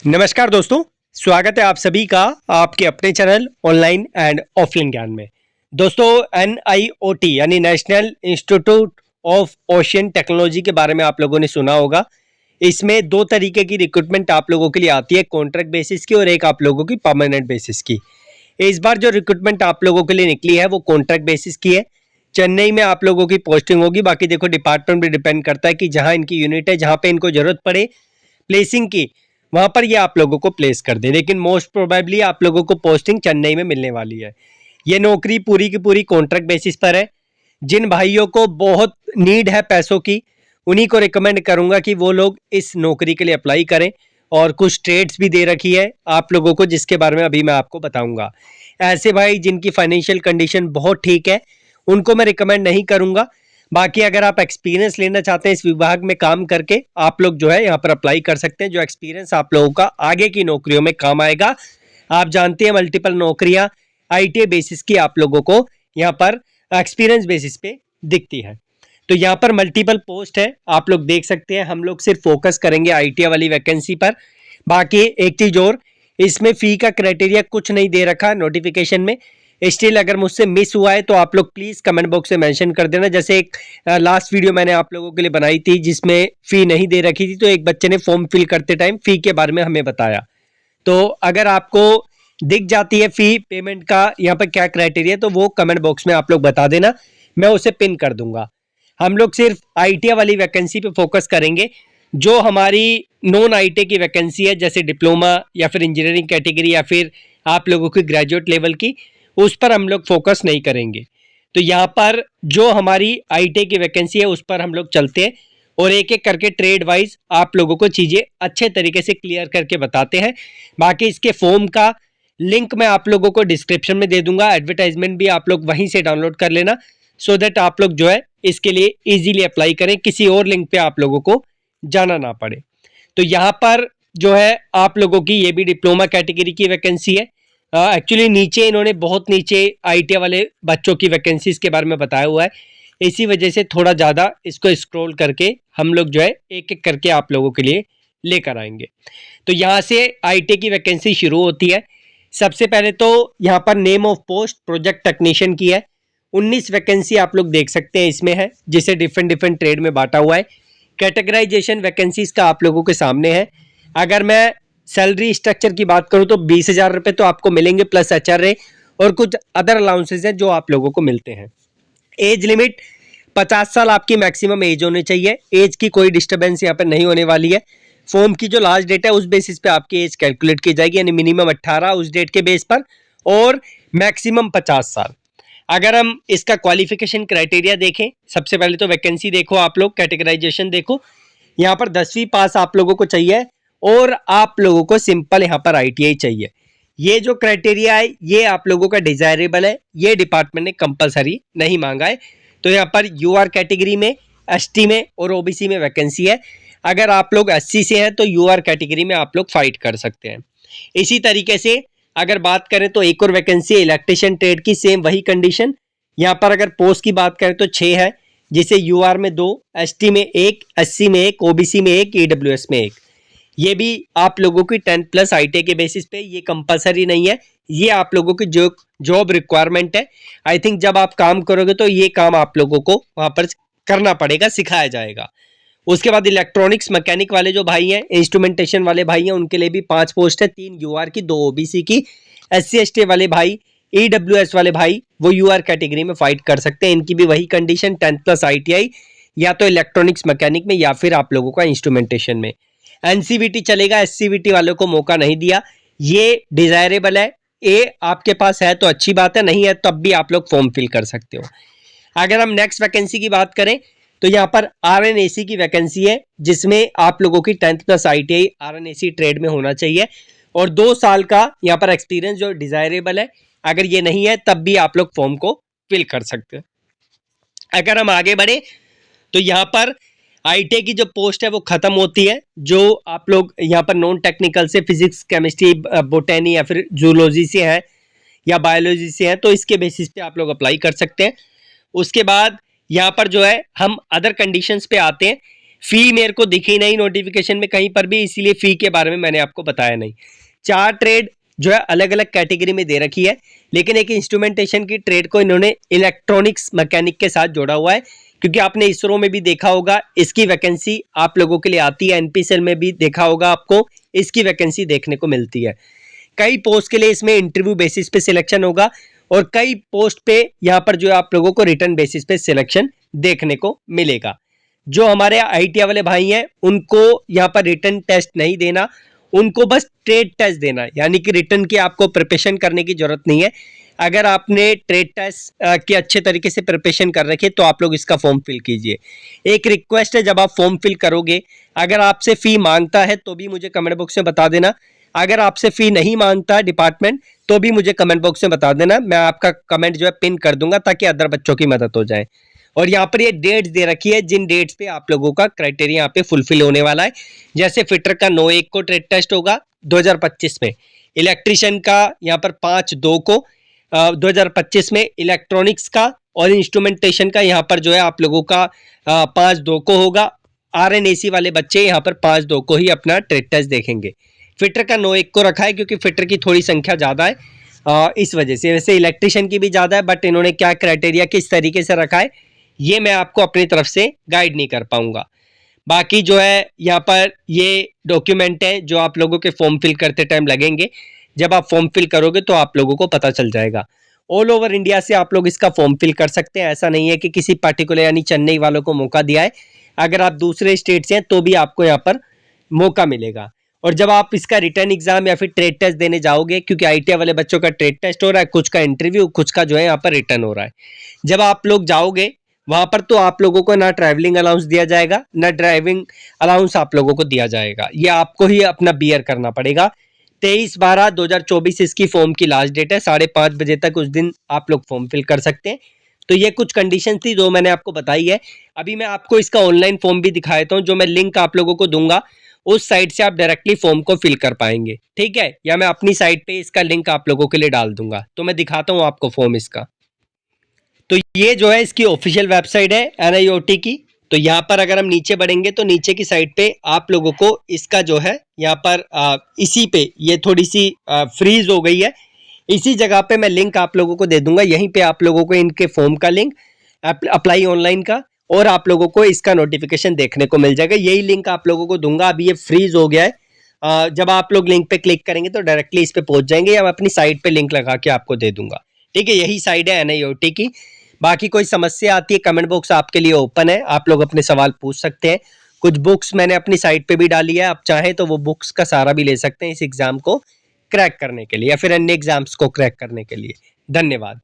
नमस्कार दोस्तों, स्वागत है आप सभी का आपके अपने चैनल ऑनलाइन एंड ऑफलाइन ज्ञान में। दोस्तों, NIOT यानी national institute of ocean technology के बारे में आप लोगों ने सुना होगा। इसमें दो तरीके की रिक्रूटमेंट आप लोगों के लिए आती है, कॉन्ट्रैक्ट बेसिस की और एक आप लोगों की परमानेंट बेसिस की। इस बार जो रिक्रूटमेंट आप लोगों के लिए निकली है वो कॉन्ट्रैक्ट बेसिस की है। चेन्नई में आप लोगों की पोस्टिंग होगी। बाकी देखो, डिपार्टमेंट भी डिपेंड करता है कि जहाँ इनकी यूनिट है, जहाँ पे इनको जरूरत पड़े प्लेसिंग की, वहां पर ये आप लोगों को प्लेस कर दे। लेकिन मोस्ट प्रोबेबली आप लोगों को पोस्टिंग चेन्नई में मिलने वाली है। ये नौकरी पूरी की पूरी कॉन्ट्रैक्ट बेसिस पर है। जिन भाइयों को बहुत नीड है पैसों की, उन्हीं को रिकमेंड करूंगा कि वो लोग इस नौकरी के लिए अप्लाई करें। और कुछ ट्रेड्स भी दे रखी है आप लोगों को, जिसके बारे में अभी मैं आपको बताऊंगा। ऐसे भाई जिनकी फाइनेंशियल कंडीशन बहुत ठीक है, उनको मैं रिकमेंड नहीं करूंगा। बाकी अगर आप एक्सपीरियंस लेना चाहते हैं इस विभाग में काम करके, आप लोग जो है यहाँ पर अप्लाई कर सकते हैं। जो एक्सपीरियंस आप लोगों का आगे की नौकरियों में काम आएगा। आप जानते हैं मल्टीपल नौकरियां ITA बेसिस की आप लोगों को यहाँ पर एक्सपीरियंस बेसिस पे दिखती है। तो यहाँ पर मल्टीपल पोस्ट है, आप लोग देख सकते हैं। हम लोग सिर्फ फोकस करेंगे ITA वाली वैकेंसी पर। बाकी एक चीज और, इसमें फी का क्राइटेरिया कुछ नहीं दे रखा नोटिफिकेशन में। स्टिल अगर मुझसे मिस हुआ है तो आप लोग प्लीज कमेंट बॉक्स में मेंशन कर देना। जैसे एक लास्ट वीडियो मैंने आप लोगों के लिए बनाई थी जिसमें फी नहीं दे रखी थी, तो एक बच्चे ने फॉर्म फिल करते टाइम फी के बारे में हमें बताया। तो अगर आपको दिख जाती है फी पेमेंट का यहाँ पर क्या क्राइटेरिया, तो वो कमेंट बॉक्स में आप लोग बता देना, मैं उसे पिन कर दूंगा। हम लोग सिर्फ ITA वाली वैकेंसी पे फोकस करेंगे। जो हमारी नॉन ITA की वैकेंसी है, जैसे डिप्लोमा या फिर इंजीनियरिंग कैटेगरी या फिर आप लोगों की ग्रेजुएट लेवल की, उस पर हम लोग फोकस नहीं करेंगे। तो यहाँ पर जो हमारी ITA की वैकेंसी है उस पर हम लोग चलते हैं और एक एक करके ट्रेड वाइज आप लोगों को चीज़ें अच्छे तरीके से क्लियर करके बताते हैं। बाकी इसके फॉर्म का लिंक मैं आप लोगों को डिस्क्रिप्शन में दे दूंगा। एडवर्टाइजमेंट भी आप लोग वहीं से डाउनलोड कर लेना, सो दैट आप लोग जो है इसके लिए इजीली अप्लाई करें, किसी और लिंक पे आप लोगों को जाना ना पड़े। तो यहाँ पर जो है आप लोगों की ये भी डिप्लोमा कैटेगरी की वैकेंसी है। एक्चुअली नीचे इन्होंने बहुत नीचे ITA वाले बच्चों की वैकेंसीज के बारे में बताया हुआ है, इसी वजह से थोड़ा ज़्यादा इसको स्क्रॉल करके हम लोग जो है एक एक करके आप लोगों के लिए लेकर आएंगे। तो यहाँ से ITA की वैकेंसी शुरू होती है। सबसे पहले तो यहाँ पर name of post project technician की है। 19 वैकेंसी आप लोग देख सकते हैं इसमें है, जिसे डिफरेंट डिफरेंट ट्रेड में बांटा हुआ है। कैटेगराइजेशन वैकेंसीज का आप लोगों के सामने है। अगर मैं सैलरी स्ट्रक्चर की बात करूं तो 20,000 रुपये तो आपको मिलेंगे, प्लस HRA और कुछ अदर अलाउंसेज हैं जो आप लोगों को मिलते हैं। एज लिमिट 50 साल आपकी मैक्सिमम एज होनी चाहिए। एज की कोई डिस्टर्बेंस यहाँ पर नहीं होने वाली है। फॉर्म की जो लास्ट डेट है उस बेसिस पे आपकी एज कैलकुलेट की जाएगी, यानी मिनिमम 18 उस डेट के बेस पर और मैक्सिमम 50 साल। अगर हम इसका क्वालिफिकेशन क्राइटेरिया देखें, सबसे पहले तो वैकेंसी देखो आप लोग, कैटेगराइजेशन देखो। यहाँ पर 10वीं पास आप लोगों को चाहिए और आप लोगों को सिंपल यहाँ पर ITA चाहिए। ये जो क्राइटेरिया है ये आप लोगों का डिजायरेबल है, ये डिपार्टमेंट ने कंपलसरी नहीं मांगा है। तो यहाँ पर UR कैटेगरी में, ST में और OBC में वैकेंसी है। अगर आप लोग SC से हैं तो UR कैटेगरी में आप लोग फाइट कर सकते हैं। इसी तरीके से अगर बात करें तो एक और वैकेंसी है इलेक्ट्रिशियन ट्रेड की, सेम वही कंडीशन। यहाँ पर अगर पोस्ट की बात करें तो 6 है, जिसे UR में 2, ST में 1, SC में 1, OBC में 1, EWS में 1। ये भी आप लोगों की 10+ ITA के बेसिस पे, ये कंपलसरी नहीं है, ये आप लोगों की जो जॉब रिक्वायरमेंट है। आई थिंक जब आप काम करोगे तो ये काम आप लोगों को वहां पर करना पड़ेगा, सिखाया जाएगा। उसके बाद इलेक्ट्रॉनिक्स मैकेनिक वाले जो भाई हैं, इंस्ट्रूमेंटेशन वाले भाई हैं, उनके लिए भी 5 पोस्ट है, 3 UR की, 2 OBC की। SC ST वाले भाई, EWS वाले भाई, वो UR कैटेगरी में फाइट कर सकते हैं। इनकी भी वही कंडीशन, 10+ ITI या तो इलेक्ट्रॉनिक्स मैकेनिक में या फिर आप लोगों का इंस्ट्रूमेंटेशन में। NCVT चलेगा, SCVT वालों को मौका नहीं दिया। ये डिजायरेबल है, ये आपके पास है तो अच्छी बात है, नहीं है तब भी आप लोग फॉर्म फिल कर सकते हो। अगर हम नेक्स्ट वैकेंसी की बात करें तो यहाँ पर RNAC की वैकेंसी है, जिसमें आप लोगों की 10+ ITI RNAC ट्रेड में होना चाहिए और 2 साल का यहाँ पर एक्सपीरियंस जो डिजायरेबल है। अगर ये नहीं है तब भी आप लोग फॉर्म को फिल कर सकते हैं। अगर हम आगे बढ़े तो यहाँ पर ITA की जो पोस्ट है वो खत्म होती है। जो आप लोग यहाँ पर नॉन टेक्निकल से, फिजिक्स केमिस्ट्री बोटेनी या फिर जूलॉजी से है या बायोलॉजी से है, तो इसके बेसिस पे आप लोग अप्लाई कर सकते हैं। उसके बाद यहाँ पर जो है हम अदर कंडीशंस पे आते हैं। फी मेरे को दिखी नहीं नोटिफिकेशन में कहीं पर भी, इसीलिए फी के बारे में मैंने आपको बताया नहीं। 4 ट्रेड जो है अलग अलग कैटेगरी में दे रखी है, लेकिन एक इंस्ट्रूमेंटेशन की ट्रेड को इन्होंने इलेक्ट्रॉनिक्स मैकेनिक के साथ जोड़ा हुआ है, क्योंकि आपने इसरो में भी देखा होगा इसकी वैकेंसी आप लोगों के लिए आती है, एनपीसीएल में भी देखा होगा आपको इसकी वैकेंसी देखने को मिलती है। कई पोस्ट के लिए इसमें इंटरव्यू बेसिस पे सिलेक्शन होगा और कई पोस्ट पे यहाँ पर जो आप लोगों को रिटर्न बेसिस पे सिलेक्शन देखने को मिलेगा। जो हमारे आईटीआई वाले भाई हैं उनको यहाँ पर रिटर्न टेस्ट नहीं देना, उनको बस ट्रेड टेस्ट देना, यानी कि रिटर्न की आपको प्रिपरेशन करने की जरूरत नहीं है। अगर आपने ट्रेड टेस्ट की अच्छे तरीके से प्रिपरेशन कर रखी है तो आप लोग इसका फॉर्म फिल कीजिए। एक रिक्वेस्ट है, जब आप फॉर्म फिल करोगे अगर आपसे फी मांगता है तो भी मुझे कमेंट बॉक्स में बता देना, अगर आपसे फी नहीं मांगता डिपार्टमेंट तो भी मुझे कमेंट बॉक्स में बता देना, मैं आपका कमेंट जो है पिन कर दूंगा ताकि अदर बच्चों की मदद हो जाए। और यहाँ पर ये डेट्स दे रखी है जिन डेट्स पे आप लोगों का क्राइटेरिया यहाँ पे फुलफिल होने वाला है। जैसे फिटर का 9/1 को ट्रेड टेस्ट होगा 2025 में, इलेक्ट्रिशियन का यहाँ पर 5/2 को 2025 में, इलेक्ट्रॉनिक्स का और इंस्ट्रूमेंटेशन का यहाँ पर जो है आप लोगों का 5/2 को होगा। RNAC वाले बच्चे यहाँ पर 5/2 को ही अपना ट्रेड टेस्ट देखेंगे। फिटर का 9/1 को रखा है क्योंकि फिटर की थोड़ी संख्या ज़्यादा है, इस वजह से। वैसे इलेक्ट्रिशियन की भी ज़्यादा है, बट इन्होंने क्या क्राइटेरिया किस तरीके से रखा है ये मैं आपको अपनी तरफ से गाइड नहीं कर पाऊंगा। बाकी जो है यहाँ पर ये डॉक्यूमेंट है जो आप लोगों के फॉर्म फिल करते टाइम लगेंगे, जब आप फॉर्म फिल करोगे तो आप लोगों को पता चल जाएगा। ऑल ओवर इंडिया से आप लोग इसका फॉर्म फिल कर सकते हैं, ऐसा नहीं है कि किसी पर्टिकुलर यानी चेन्नई वालों को मौका दिया है। अगर आप दूसरे स्टेट से हैं तो भी आपको यहाँ पर मौका मिलेगा। और जब आप इसका रिटर्न एग्जाम या फिर ट्रेड टेस्ट देने जाओगे, क्योंकि आईटीआई वाले बच्चों का ट्रेड टेस्ट हो रहा है, कुछ का इंटरव्यू, कुछ का जो है यहाँ पर रिटर्न हो रहा है, जब आप लोग जाओगे वहां पर तो आप लोगों को ना ट्रैवलिंग अलाउंस दिया जाएगा ना ड्राइविंग अलाउंस आप लोगों को दिया जाएगा, ये आपको ही अपना बियर करना पड़ेगा। 23/12/2024 इसकी फॉर्म की लास्ट डेट है, 5:30 बजे तक उस दिन आप लोग फॉर्म फिल कर सकते हैं। तो ये कुछ कंडीशन थी जो मैंने आपको बताई है। अभी मैं आपको इसका ऑनलाइन फॉर्म भी दिखा देता हूँ, जो मैं लिंक आप लोगों को दूंगा, उस साइट से आप डायरेक्टली फॉर्म को फिल कर पाएंगे, ठीक है, या मैं अपनी साइट पे इसका लिंक आप लोगों के लिए डाल दूंगा। तो मैं दिखाता हूँ आपको फॉर्म इसका। तो ये जो है इसकी ऑफिशियल वेबसाइट है NIOT की। तो यहाँ पर अगर हम नीचे बढ़ेंगे तो नीचे की साइड पे आप लोगों को इसका जो है यहाँ पर इसी पे ये थोड़ी सी फ्रीज हो गई है, इसी जगह पे मैं लिंक आप लोगों को दे दूंगा। यहीं पे आप लोगों को इनके फॉर्म का लिंक, अप्लाई ऑनलाइन का, और आप लोगों को इसका नोटिफिकेशन देखने को मिल जाएगा। यही लिंक आप लोगों को दूंगा। अभी ये फ्रीज हो गया है, जब आप लोग लिंक पे क्लिक करेंगे तो डायरेक्टली इस पे पहुंच जाएंगे, या मैं अपनी साइट पे लिंक लगा के आपको दे दूंगा, ठीक है। यही साइट है NIOT की। बाकी कोई समस्या आती है कमेंट बॉक्स आपके लिए ओपन है, आप लोग अपने सवाल पूछ सकते हैं। कुछ बुक्स मैंने अपनी साइट पे भी डाली है, आप चाहें तो वो बुक्स का सहारा भी ले सकते हैं इस एग्जाम को क्रैक करने के लिए या फिर अन्य एग्जाम्स को क्रैक करने के लिए। धन्यवाद।